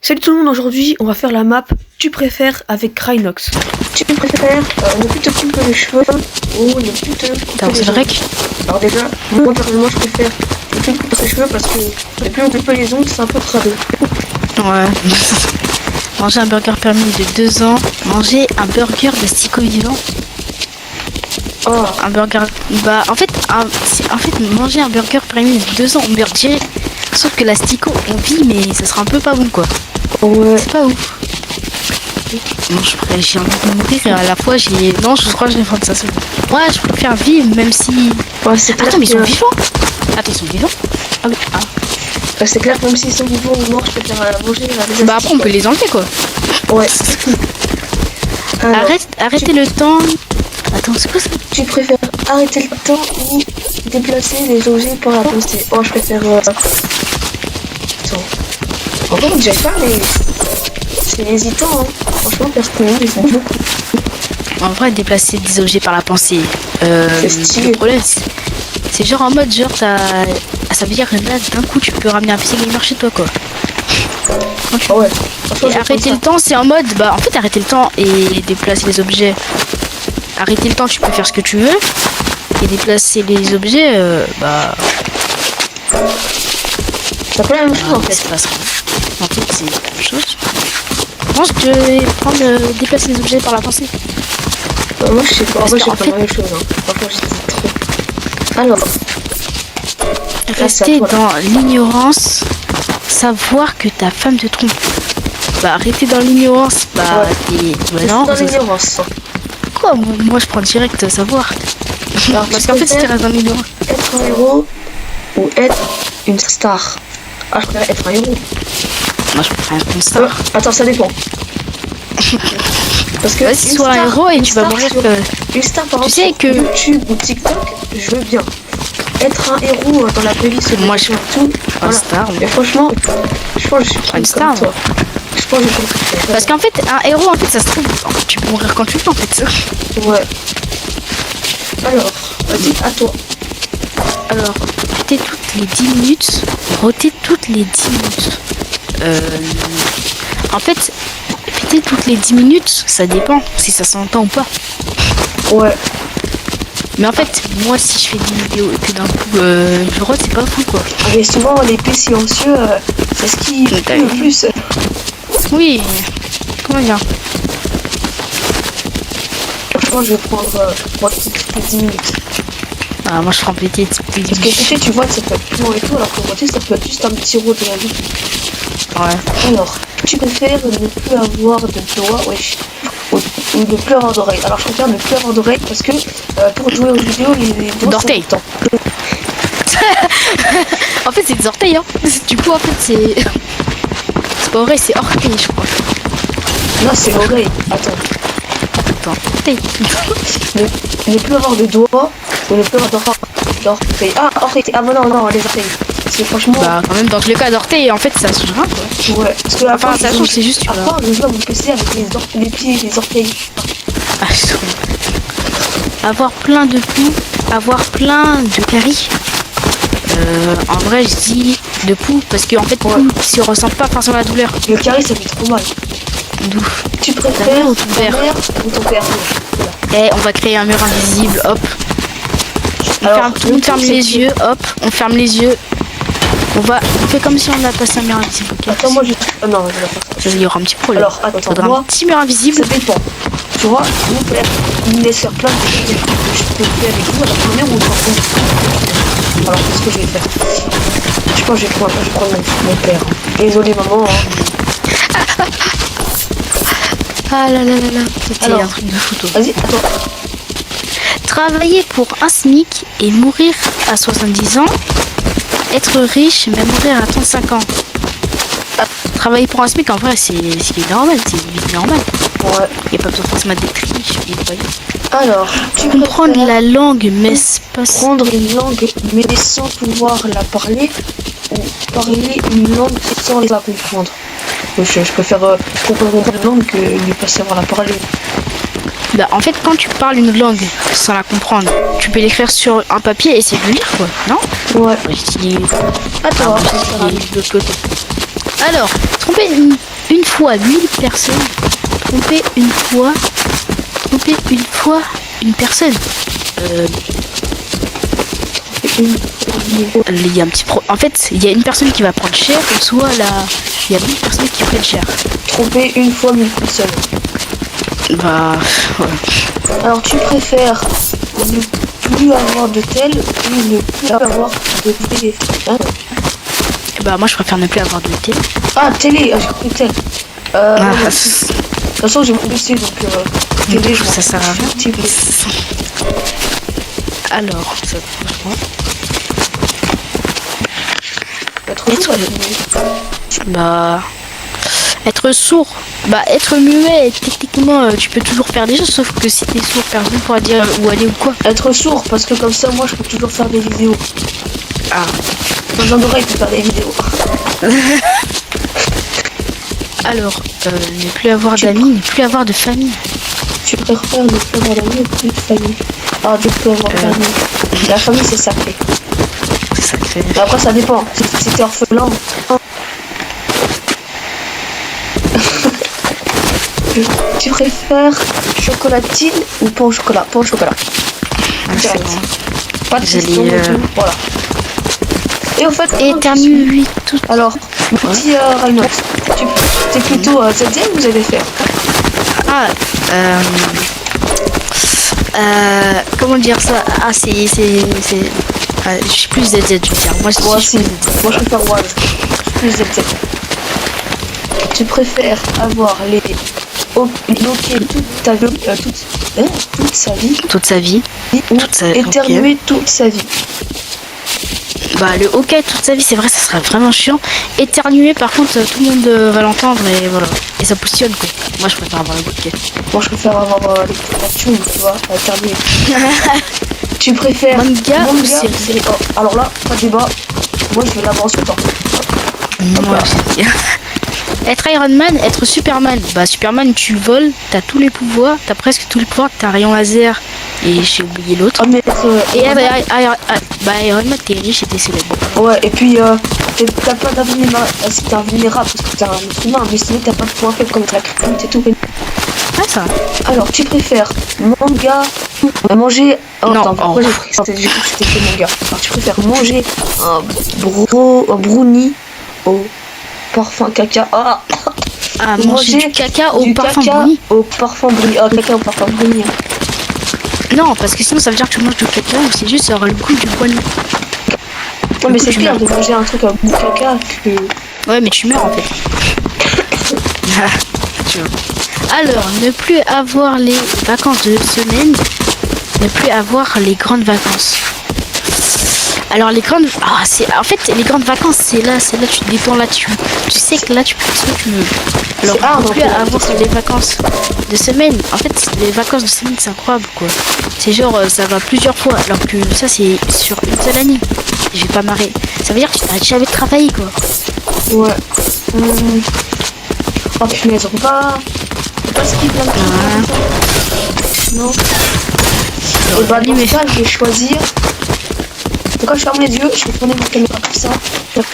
Salut tout le monde, aujourd'hui on va faire la map Tu préfères avec Crynox. Tu préfères ne plus te couper les cheveux ou ne plus te couper les ongles? Alors déjà, moi personnellement je préfère ne plus me couper les cheveux parce que ne plus me couper les ongles c'est un peu crado. Ouais. Manger un burger permis de 2 ans. Manger un burger de Stico vivant. Oh, Un burger... Bah en fait, manger un burger permis de 2 ans on meurt direct. Sauf que la Stico on vit mais ça sera un peu pas bon quoi. ouais. C'est pas ouf. Non, j'ai envie de mourir et à la fois j'ai... Non, je crois que je vais prendre ça seul. Ouais, je préfère vivre même si... Ouais, c'est clair Attends, mais ils sont que- vivants. Attends, ils sont vivants. Ah oui, ah. c'est clair que même s'ils sont vivants ou morts, je préfère manger les Bah après on peut les enlever quoi. Ouais. Alors, Arrêtez le temps. Attends, c'est quoi ça? tu préfères arrêter le temps ou déplacer les objets par la pensée? Oh, je préfère... Attends. Encore une j'ai pas, mais... C'est hésitant, hein. Franchement, personnellement, ils sont beaucoup. En vrai, déplacer des objets par la pensée. C'est stylé. Le problème, c'est genre en mode, genre, ça veut dire que là, d'un coup, tu peux ramener un PC gamer chez toi, quoi. Ah ouais. Franchement, Et je arrêter prends le temps, c'est en mode, bah, en fait, arrêter le temps et déplacer les objets. Arrêter le temps, tu peux faire ce que tu veux. Et déplacer les objets, bah, ça. C'est pas la même chose en fait. c'est pas ça. En fait, c'est la même chose. Je pense que je vais prendre déplacer les objets par la pensée. Moi je sais pas, en vrai, Parce j'ai qu'en pas fait- la même chose. Hein. Franchement, j'hésite trop. Alors, Rester toi, là. dans l'ignorance, savoir que ta femme te trompe. Bah arrêter dans l'ignorance, bah Ouais. bah non. dans ça- l'ignorance. Quoi, moi je prends direct savoir. Alors, Parce tu qu'en fait si tu préfères restes dans l'ignorance. être un héros ou être une star? Ah, je préfère être un héros. Moi je préfère être une star. Attends, ça dépend. Parce que Vas-y, une sois un star- héros et une tu vas star mourir sur- que... Une star par Tu exemple sais sur que- YouTube ou TikTok, je veux bien. Être un héros dans la police, Moi, je- tout. Un star. Et franchement, je pense que je suis Une comme star, toi. Je pense que je suis comme toi. Parce qu'en fait un héros en fait ça se trouve, tu peux mourir quand tu veux en fait. Ouais. Alors, vas-y, à toi. Alors, péter toutes les 10 minutes, roter toutes les 10 minutes. En fait, péter toutes les 10 minutes, ça dépend si ça s'entend ou pas. Ouais. Mais en fait, moi si je fais des vidéos et que d'un coup je rote, c'est pas fou quoi. Et souvent, l'épée silencieux, c'est ce qui T'as fait le vu. plus. Oui, comment dire? Franchement, je vais prendre moi, toutes les 10 minutes. Ah, moi je prends péter toutes les 10 Parce que minutes. péter, tu vois, ça peut être plus long et tout, alors que roter, ça peut être juste un petit rot de la vie. Ouais. Alors, tu préfères ne plus avoir de doigts, wesh, ou ne plus avoir d'oreilles. Alors, je préfère ne plus avoir d'oreilles parce que pour jouer aux vidéos, les doigts D'orteils. sont importants. En fait, c'est des orteils, hein. Du coup, en fait, c'est. C'est pas vrai, c'est orteil, je crois. Non, c'est l'oreille. Attends. Attends, orteil. Ne plus avoir de doigts ou ne plus avoir d'orteils. Ah, orteils. Ah, non, les orteils. Parce que franchement, Bah, quand même, dans tous les cas, d'orteil, en fait, ça change rien, quoi. ouais. Parce que Enfin, après, ça change, c'est juste, tu vois. après, je joue à mon PC avec les pieds et les orteils. Ah, je trouve. Avoir plein de poux, avoir plein de caries. En vrai, je dis de poux parce qu'en fait, poux, tu ressens pas forcément la douleur. Le carré, ça fait trop mal. D'où. Tu Ta préfères mère ou ta ton père? mère ou ton père? Voilà. Et on va créer un mur invisible, hop. Alors, Tout le monde ferme les yeux, hop, on ferme les yeux. On fait comme si on a passé un mur invisible. ok. Attends, moi je. Ah non, je vais pas faire ça. Il y aura un petit problème. Alors, attends, Faudra moi, un petit mur invisible. ça dépend. Tu vois, mon père, il me laisse faire plein de choses que je peux faire avec vous, alors que ma mère, on s'en fout. Alors, qu'est-ce que je vais faire? Je pense que je vais prendre mon père. Désolé, maman. Hein. Ah là là là là. C'était Alors. un truc de photo. Vas-y, attends. Travailler pour un SMIC et mourir à 70 ans. Être riche mais mourir à 35 ans. Travailler pour un SMIC en vrai c'est normal, c'est une vie normale. Ouais. Il n'y a pas besoin forcément d'être riche et voyez. Alors, tu Comprendre préfères la langue mais pas prendre une langue mais sans pouvoir la parler ou parler une langue sans la comprendre? Je préfère comprendre une langue que ne pas savoir la parler. Bah en fait quand tu parles une langue sans la comprendre, tu peux l'écrire sur un papier et essayer de le lire quoi, non? Ouais. Je dis Attends, de l'autre côté. Alors, une fois 1000 personnes. Tromper une fois une personne. Il y a un petit En fait, il y a une personne qui va prendre cher, ou soit là, il y a 1000 personnes qui prennent cher. Tromper une fois 1000 personnes. Bah, ouais. Alors, tu préfères ne plus avoir de tel ou ne plus avoir de télé? Hein? Bah, moi je préfère ne plus avoir de télé. Ah, télé, j'ai compris tel. De toute façon, j'ai mon PC, donc télé, ça sert à rien. TV. Alors, ça être sourd. Bah, être muet, techniquement, tu peux toujours faire des choses, sauf que si t'es sourd, personne pourra dire où aller ou quoi. Être sourd, parce que comme ça, moi, je peux toujours faire des vidéos. Ah. Dans l'oreille pour faire des vidéos. Alors, ne plus avoir d'amis, ne plus avoir de famille. Tu préfères ne plus avoir d'amis ou plus de famille? Ah, ne plus avoir d'amis. La famille, c'est sacré. C'est sacré. Mais après, ça dépend. Si t'es orphelin. Tu préfères chocolatine ou pain au chocolat? Pain au chocolat. C'est bon. Pas de question du tout. Voilà. Et au fait, éternue tout. Alors, petit Rhinox, t'es plutôt ZZ ou ZFR? Comment dire ça? Ah, je suis plus ZZ, je veux dire. Moi, je préfère Wild. Je suis plus ZZ. Tu préfères avoir les bloqués toute ta vie, toute sa vie? Toute sa vie. Ou éternuer toute sa vie? Bah, le hockey toute sa vie, c'est vrai, ça serait vraiment chiant. Éternuer, par contre, tout le monde va l'entendre et voilà. Et ça positionne quoi. Moi, je préfère avoir le hockey. Moi, je préfère avoir l'éternuer, tu vois, éternuer. Tu préfères manga ou série? Alors là, pas de débat. Moi, je vais l'avoir sur le temps. Moi, être Iron Man, être Superman. Bah, Superman, tu voles, t'as tous les pouvoirs, t'as presque tous les pouvoirs, t'as rayon laser et j'ai oublié l'autre. Ah, mais Iron Man, t'es riche et t'es célèbre. Ouais, et puis t'as pas d'invulnérable, si t'es invulnérable parce que t'es un être humain, mais sinon t'as pas de points faibles comme la kryptonite et tout. Ah, ça. Alors, tu préfères manga manger. Oh, non, attends, pourquoi j'ai pris ça? J'ai cru que c'était que manga. Alors, tu préfères manger un brownie au parfum caca. Manger du caca au parfum brownie. Au parfum brownie. Caca au parfum brownie. Non, parce que sinon ça veut dire que tu manges du caca, c'est juste ça aura le goût du brownie. Ouais, mais c'est pire de manger un truc à goût de caca que. Ouais, mais tu meurs en fait. Alors, ne plus avoir les vacances de semaine, ne plus avoir les grandes vacances. Alors les grandes, en fait les grandes vacances c'est là tu te détends là, tu sais que là tu peux faire ce que tu veux. Alors ne plus avoir les vacances de semaine. En fait les vacances de semaine c'est incroyable quoi. C'est genre ça va plusieurs fois alors que ça c'est sur une seule année. Je vais pas marrer. Ça veut dire que tu n'arrêtes jamais de travailler quoi. Ouais. Oh punaise, on va pas skip là. Non. Et bah dans ce cas je vais choisir. Quand je ferme les yeux, je vais tourner ma caméra comme ça. Hop.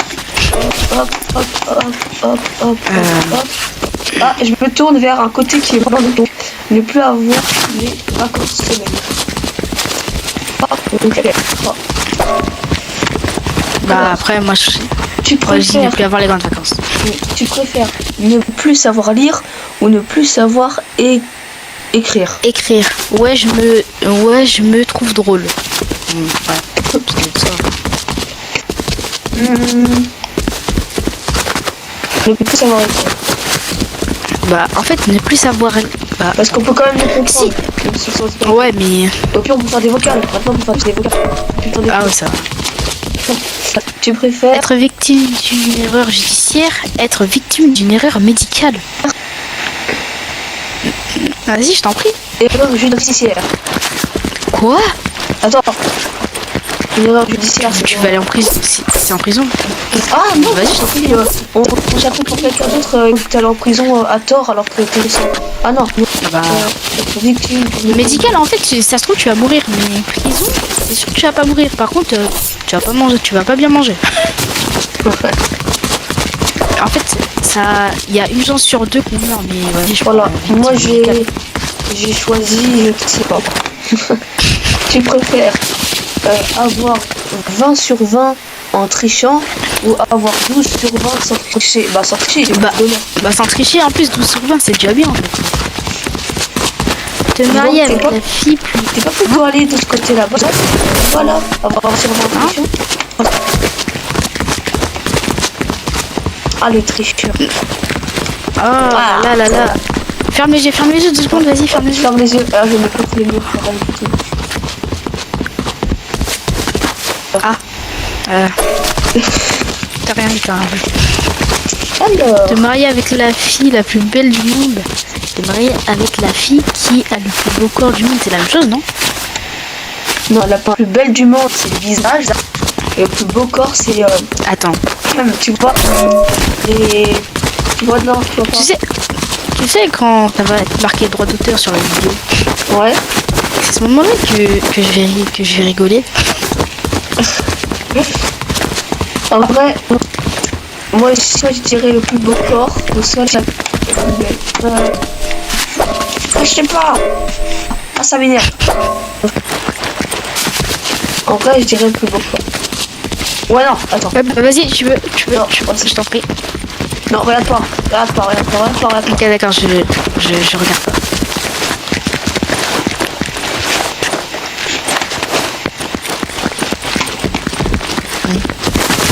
Ah, je me tourne vers un côté qui est vraiment donc ne plus avoir les vacances de semaine. Bah après moi je ne plus avoir les grandes vacances. Tu préfères ne plus savoir lire ou ne plus savoir écrire? Écrire. Ouais, je me trouve drôle. Ouais. Ne plus savoir écrire. Bah en fait ne plus savoir parce qu'on peut quand même le comprendre. Si. Ouais mais. Au pire on peut faire des vocales. Maintenant on peut faire des vocales. Ah ouais ça va. Tu préfères être victime d'une erreur judiciaire, être victime d'une erreur médicale? Vas-y, je t'en prie. Erreur judiciaire. Quoi? Attends. Une erreur judiciaire, c'est tu vas aller en prison. C'est en prison. Ah non, vas-y, je t'en prie. On j'attends pour quelqu'un d'autre que t'es en prison à tort alors que t'es innocent. Ah non. Bah. Victime. Médical, en fait, ça se trouve tu vas mourir, mais prison, c'est sûr que tu vas pas mourir. Par contre, tu vas pas manger, tu vas pas bien manger. en fait, il y a une chance sur deux qu'on meurt, mais vas-y, je Voilà, prends moi victime médicale. j'ai choisi, je sais pas. Tu préfères avoir 20 sur 20 en trichant ou avoir 12 sur 20 sans tricher? Bah sans tricher, j'ai Bah, pas de bonheur. bah sans tricher, en plus 12 sur 20, c'est déjà bien en fait. Te marier t'es avec pas- la fille plus... T'es pas plutôt aller de ce côté-là? Voilà, avoir sur 20 en trichant. Ah le tricheur. Ah là là là. Ferme les yeux 2 secondes, vas-y, ferme les yeux. Ferme les yeux. Ah, je vais mettre contre les murs pour rajouter. T'as rien dit, t'as rien dit. Alors, Te marier avec la fille la plus belle du monde. Te marier avec la fille qui a le plus beau corps du monde, c'est la même chose, non? non, la plus belle du monde, c'est le visage. Et le plus beau corps, c'est Attends, même, tu vois, les... Tu vois, non, tu vois pas. tu sais quand ça va être marqué droit d'auteur sur la vidéo, Ouais. c'est à ce moment-là que je vais rigoler. En vrai, moi, soit je dirais le plus beau corps, ou soit la plus belle. Ah, je sais pas. Ah, ça m'énerve. En vrai, je dirais le plus beau corps. Ouais, non, attends. Ouais, bah, vas-y, tu veux, Non, je t'en prie. Non, regarde pas. Ok, d'accord, je regarde pas.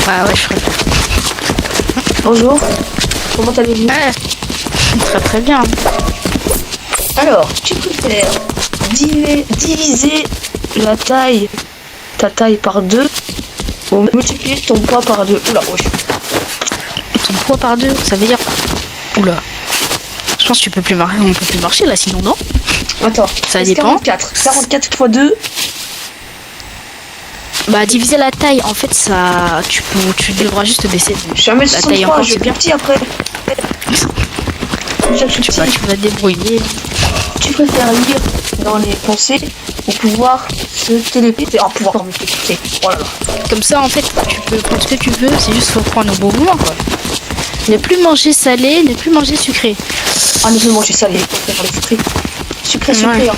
Ah ouais, je regarde. Bonjour. Comment allez-vous? Ouais, très très bien. Alors, tu préfères diviser ta taille par 2 ou multiplier ton poids par 2? Oula, wesh. Ton poids par 2, ça veut dire... Oula. Je pense que on peut plus marcher là, sinon non. Attends, Ça c'est dépend. 44 fois 2. Bah diviser la taille, en fait ça... Tu devras juste baisser. Je suis à La taille 1m63, encore, je vais c'est bien bien. petit après. Déjà que je suis Tu petit. vas te débrouiller. Tu préfères lire dans les pensées ou pouvoir se téléporter? Ah, pouvoir me téléporter. Oh là là. Comme ça en fait, tu peux prendre ce que tu veux, c'est juste faut prendre au bon moment quoi. Ne plus manger salé, ne plus manger sucré. Ah, ne plus manger salé, je préfère le sucré. Sucré, Ouais.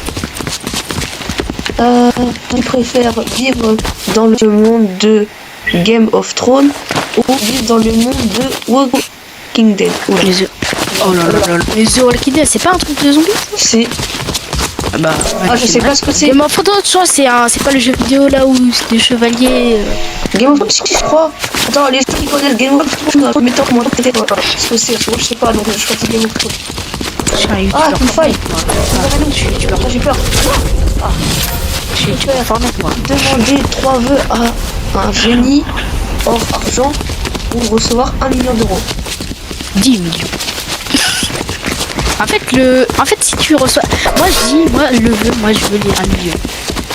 hein. Tu préfères vivre dans le monde de Game of Thrones ou vivre dans le monde de Walking Dead? Oula. Les œufs. Oh là là là. Les œufs Walking Dead, c'est pas un truc de zombie? C'est... Bah, Ah, je sais pas ce que c'est. Game of Thrones, tu vois, c'est pas le jeu vidéo là où c'est des chevaliers. Game of Thrones, si, je crois. Attends, les gens qui connaissent Game of Thrones, mettez en commentaire ce que c'est, parce que moi je sais pas, donc je crois que c'est Game of Thrones. Je suis un Ah, youtubeur une faille. tu peux Ah, j'ai peur. je suis youtubeur Fortnite moi. Demander 3 vœux à un génie hors argent ou recevoir 1 million d'euros. 10 millions. En fait, si tu reçois... Moi, je veux les 1 million.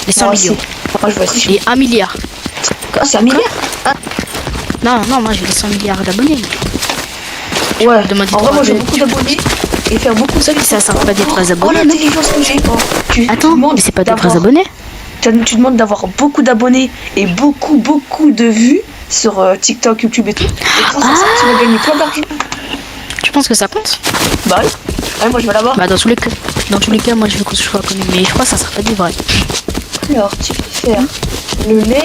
Les 100 Moi millions. aussi. Moi, je veux aussi. Et 1 milliard. Ah, c'est 1 milliard? Ah, Non, moi, je veux les 100 milliards d'abonnés. ouais. demander En vrai, moi, j'ai 3 beaucoup d'abonnés et faire beaucoup de Ça sert pas des vrais Oh, abonnés, non? l'intelligence que j'ai. Oh, tu Attends, demandes mais c'est pas des vrais d'avoir- abonnés. Tu demandes d'avoir beaucoup d'abonnés et beaucoup de vues sur TikTok, YouTube et tout. Et grâce à ça, tu vas gagner plein d'argent. Tu penses que ça compte? Bah oui. Ouais, moi, je vais l'avoir. Bah, dans tous les cas, moi, je veux qu'on soit connu. Mais je crois que ça sera pas des vrais. Alors, tu préfères le lait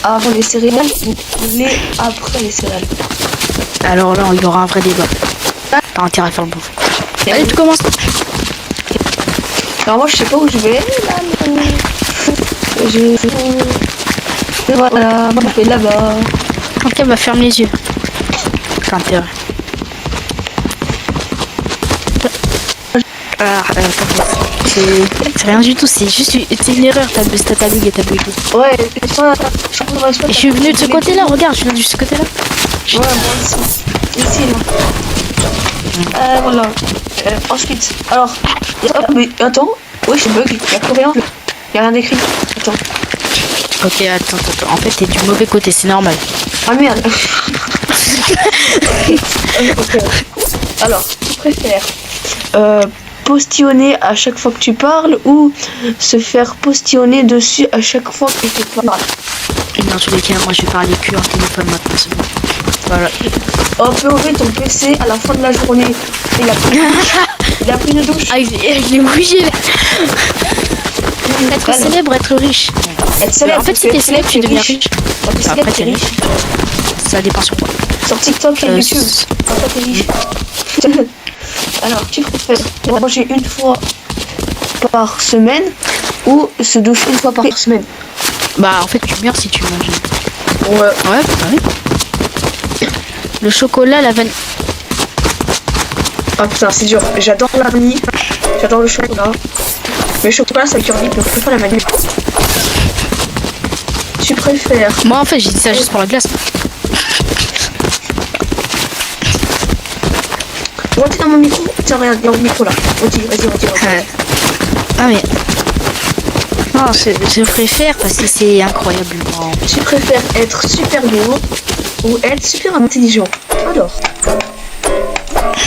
avant les céréales ou le lait après les céréales? Alors là, il y aura un vrai débat. T'as intérêt à faire le bon. Allez, tu commences. Alors moi je sais pas où je vais. Voilà, moi je vais là-bas. Ok, bah ferme les yeux. T'as intérêt. C'est rien du tout, c'est juste une erreur, t'as bugué. Ouais, Et je suis venu de ce côté-là, regarde, je viens de ce côté-là. Ouais, moi aussi. Ici, là. Voilà. Ensuite, alors... mais attends. Ouais, je bug. Y'a plus rien. Y'a rien d'écrit. Attends. Ok, attends. En fait, t'es du mauvais côté, c'est normal. Ah merde. Ok. Alors, tu préfères postillonner à chaque fois que tu parles ou se faire postillonner dessus à chaque fois que tu parles? Dans tous les cas, moi je vais parler que en téléphone maintenant, c'est bon. Voilà. Uploader ton PC à la fin de la journée. Il a pris une douche. Ah, il est bougé là. Être célèbre, être riche. Être célèbre, En fait, si t'es célèbre, tu deviens riche. Quand t'es célèbre, Après, t'es t'es riche. Ça dépend sur quoi. Sur TikTok et YouTube. Après, t'es riche. Alors, tu préfères manger une fois par semaine ou se doucher une fois par semaine? Bah, en fait, tu meurs si tu manges. Ouais. Ouais, bah oui. Le chocolat, la vanille. Ah putain, c'est dur. J'adore la vanille. J'adore le chocolat. Mais le chocolat, ça cure vite, mais je préfère la vanille. Tu préfères... Moi, en fait, j'ai dit ça juste pour la glace. Rentre dans mon micro. Tiens, regarde, il y a mon micro là. Vas-y. Ah, mais. Non, je préfère parce que c'est incroyablement. Tu préfères être super beau ou être super intelligent? Alors,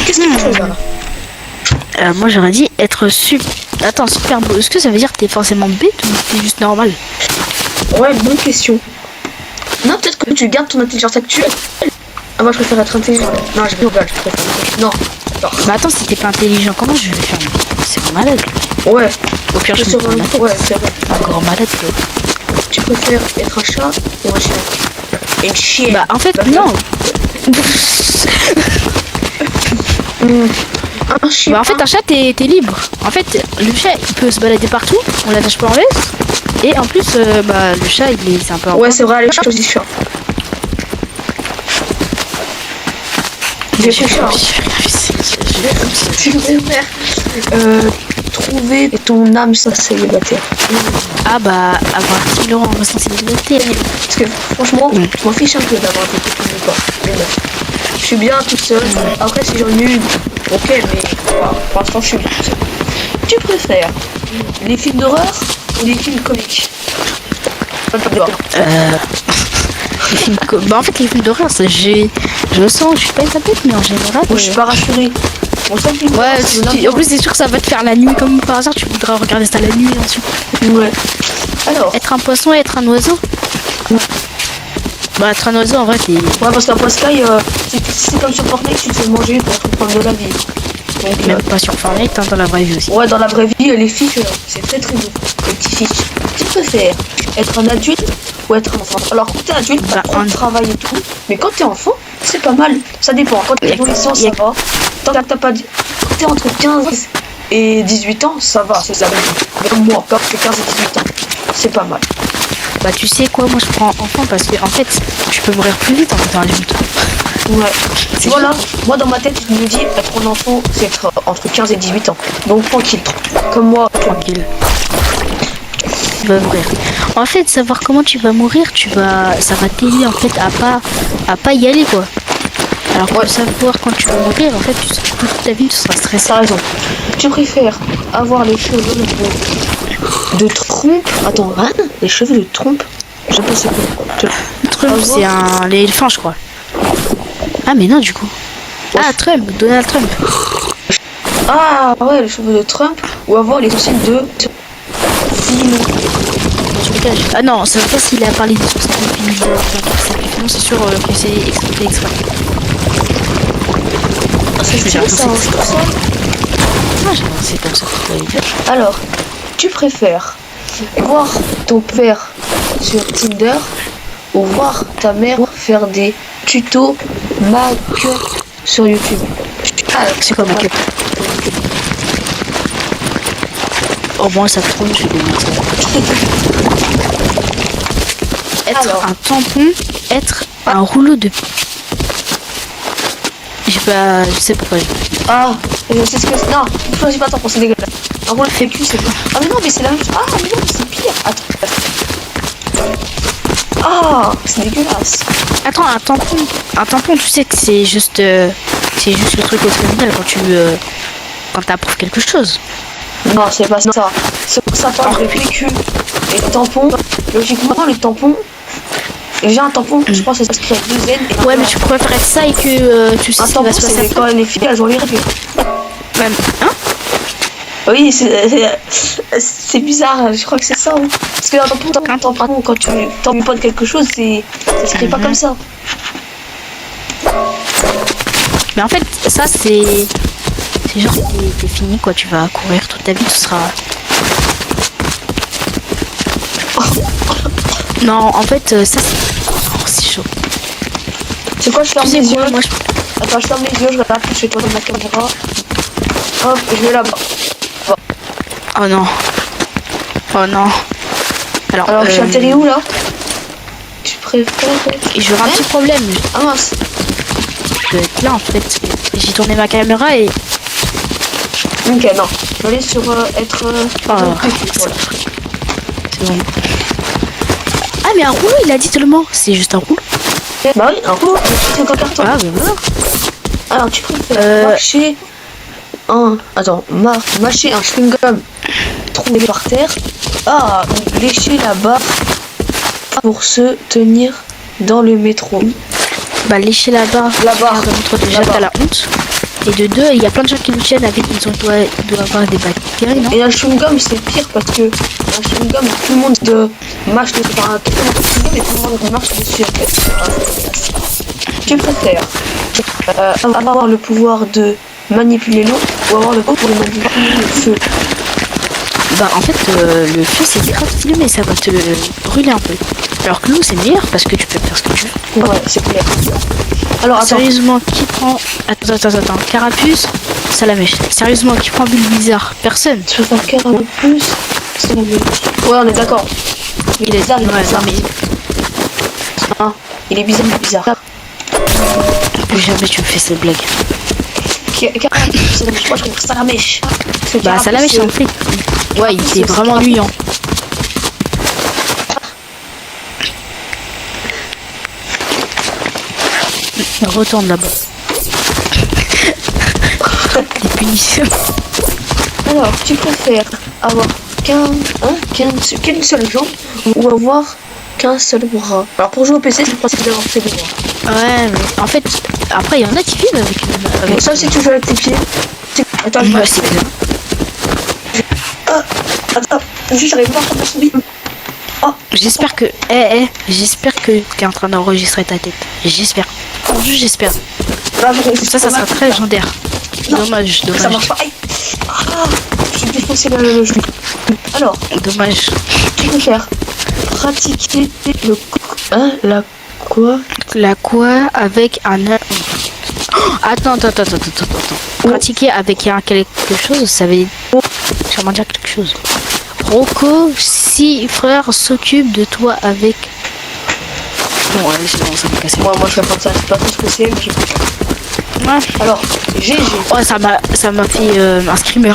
qu'est-ce que tu choisis là? Moi, j'aurais dit être super. Attends, super beau. Est-ce que ça veut dire que t'es forcément bête ou t'es juste normal? Ouais, bonne question. Non, peut-être que tu gardes ton intelligence actuelle. Ah, moi je préfère être intelligent. Non, je préfère. Non, attends. Bah, attends, si t'es pas intelligent, comment je vais faire? C'est malade. Ouais, Au pire, je me prends la tête. ouais, c'est vrai. Encore malade, quoi. Tu préfères être un chat ou un chien? Une chienne. Bah, en fait, non. Un chien. Bah, en fait, un chat, t'es libre. En fait, le chat, il peut se balader partout. On l'attache pas en laisse. Et en plus, bah, le chat, c'est un peu. Ouais, c'est vrai, allez, je choisis chat. J'ai fait chat. Tu préfères trouver ton âme célibataire. Ah bah, avoir 10 000 € en restant célibataire. Parce que franchement, je m'en fiche un peu d'avoir des copines ou pas. Mais non. Je suis bien toute seule. Après, si j'en ai une, ok, mais voilà, pour l'instant, je suis bien toute seule. Tu préfères les films d'horreur ou les films comiques? Bah en fait les films d'horreur ça je sens, je suis pas une tablette mais en général Moi, je suis pas rassurée. Mon seul film d'horreur, c'est ouais, Napoléon. en plus c'est sûr que ça va te faire la nuit comme par hasard tu voudras regarder ça la nuit ensuite. Ouais. Alors, Être un poisson et être un oiseau. Bah être un oiseau en vrai t'es. ouais, parce qu'un Pascal, c'est comme sur Fortnite, tu te fais manger pour te prendre de la vie. Donc, Même pas sur Fortnite, hein, dans la vraie vie aussi. ouais, dans la vraie vie, les fiches, c'est très beau. Les petits fiches. Tu préfères être un adulte ou être un enfant? Alors, quand t'es adulte, t'as Bah, trop de travail et tout. Mais quand t'es enfant, c'est pas mal. Ça dépend. Quand t'es adolescent, ça va. Tant que t'as pas dit. Quand t'es entre 15 et 18 ans, ça va, c'est ça. Même moi, quand t'es 15 et 18 ans, c'est pas mal. Bah tu sais quoi, moi je prends enfant parce que en fait tu peux mourir plus vite en étant adulte. Ouais. Voilà, moi dans ma tête, je me dis, être un enfant, c'est être entre 15 et 18 ans. Donc tranquille. Comme moi, Tranquille. Tu vas mourir. En fait, savoir comment tu vas mourir, ça va t'aider en fait à pas y aller quoi. Alors que savoir quand tu vas mourir, en fait, toute ta vie tu seras stressé. T'as raison. Tu préfères avoir les cheveux de trompe. Attends, hein? Les cheveux de trompe? Je sais pas c'est quoi. Trump, c'est un l'éléphant, je crois. Ah mais non du coup. Ah Trump, Donald Trump. Ah ouais, les cheveux de Trump. Ou avoir les sourcils de Fillon. Ah non, c'est pas s'il a parlé des sourcils de Fillon. Non, c'est sûr que c'est exprès. C'est stylé ça, hein, c'est ça. Ah, c'est comme ça que tu vas dire. Alors, tu préfères voir ton père sur Tinder ou voir ta mère faire des tutos make-up sur YouTube? Ah, c'est quoi make-up? Au moins ça tourne, je vais mettre. Être Alors. un tampon, être un rouleau de. Je sais pourquoi. Ah, je sais ce que c'est. Non, ne choisis pas ton c'est dégueulasse. Un rouleau de PQ, c'est pas. Ah, mais non, mais c'est la même chose. Ah, mais non, c'est pire. Attends. Ah, c'est dégueulasse. Attends, un tampon, tu sais que c'est juste le truc au criminel quand t'approuves quelque chose. Non, c'est pas ça. Ça parle de PQ et tampon. Logiquement, les tampons. Déjà, un tampon, je pense que ça s'écrit avec 2 N. Et Ouais, mais tu préfères être ça et que tu sais un ce qui tampon, va se passer c'est après. quand les filles, elles ont les règles. Même, hein? Oui, c'est bizarre, je crois que c'est ça. Hein. Parce que un tampon, quand tu tamponnes quelque chose, ça s'écrit pas comme ça. Mais en fait, ça c'est genre t'es fini quoi. Tu vas courir toute ta vie, tu seras. Non, en fait, ça c'est. Oh, c'est chaud. C'est quoi, je ferme Tu sais les quoi, yeux. moi Attends, je ferme les yeux, je regarde plus chez toi dans ma caméra. Hop, je vais là-bas. Oh non. Oh non. Alors, je suis atterri où là? Tu préfères. J'aurai un petit problème. Ah mince. Je vais être là en fait. J'ai tourné ma caméra et. Ok, non. Je vais aller sur être. Voilà. C'est bon. Ah, mais un rouleau, il a dit seulement. C'est juste un rouleau. Bah oui, un rouleau, c'est un carton. Ah, bah voilà. Alors, tu préfères mâcher un. Attends, mâcher un chewing-gum trouvé par terre. Ah, ou lécher la barre pour se tenir dans le métro. Bah, lécher la barre. La barre. Déjà, t'as la honte. Et de deux, il y a plein de gens qui nous tiennent avec. Ils doivent avoir des bactéries, non? Et un chewing-gum, c'est pire parce que un chewing-gum, tout le monde mâche dessus. Enfin, tout le monde chewing-gum et tout le monde marche dessus en fait. Tu préfères avoir le pouvoir de manipuler l'eau ou avoir le pouvoir de manipuler le feu? Bah, en fait, le feu c'est grave stylé, mais ça va te brûler un peu. Alors que l'eau c'est meilleur parce que tu peux faire ce que tu veux. Ouais, c'est clair. Alors, attends. Sérieusement, qui prend. Attends. Carapuce, Salamèche. Sérieusement, qui prend Bulle Bizarre? Personne. Tu veux faire qu'un peu plus? C'est la même. Ouais, on est d'accord. Il est bizarre, il est ouais, bizarre. non, mais Ah, il est bizarre. plus jamais tu me fais cette blague. C'est la mèche. Moi, je préfère Salamèche. Bah, Salamèche, c'est un flic. Ouais, il était vraiment ennuyant. Retourne là-bas. Des punitions. Alors, tu préfères avoir qu'une seule jambe ou avoir qu'un seul bras? Alors, pour jouer au PC, c'est le principe d'avoir fait des bras. Ouais, mais en fait, après, il y en a qui vivent avec Donc, ça, si tu joues avec tes pieds. Attends, Ouais, c'est clair. Attends, juste, j'arrive pas à faire mon souris. J'espère que. J'espère que t'es en train d'enregistrer ta tête. J'espère. Juste j'espère. Ça sera très légendaire. Dommage. Ça marche pas. Aïe. Ah, j'ai défoncé le genou. Alors, Dommage. tu préfères pratiquer la quoi? La quoi avec un. Oh, attends. Pratiquer avec quelque chose, ça veut sûrement dire quelque chose. Rocco, si frère s'occupe de toi avec. Bon, allez, c'est bon, ça m'a cassé. Moi, je vais prendre ça. Je sais pas trop ce que c'est, mais je vais. Ouais. Alors, GG. Oh, ça m'a fait un screamer.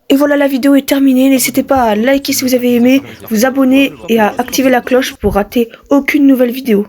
Et voilà, la vidéo est terminée. N'hésitez pas à liker si vous avez aimé, vous abonner et à activer la cloche pour rater aucune nouvelle vidéo.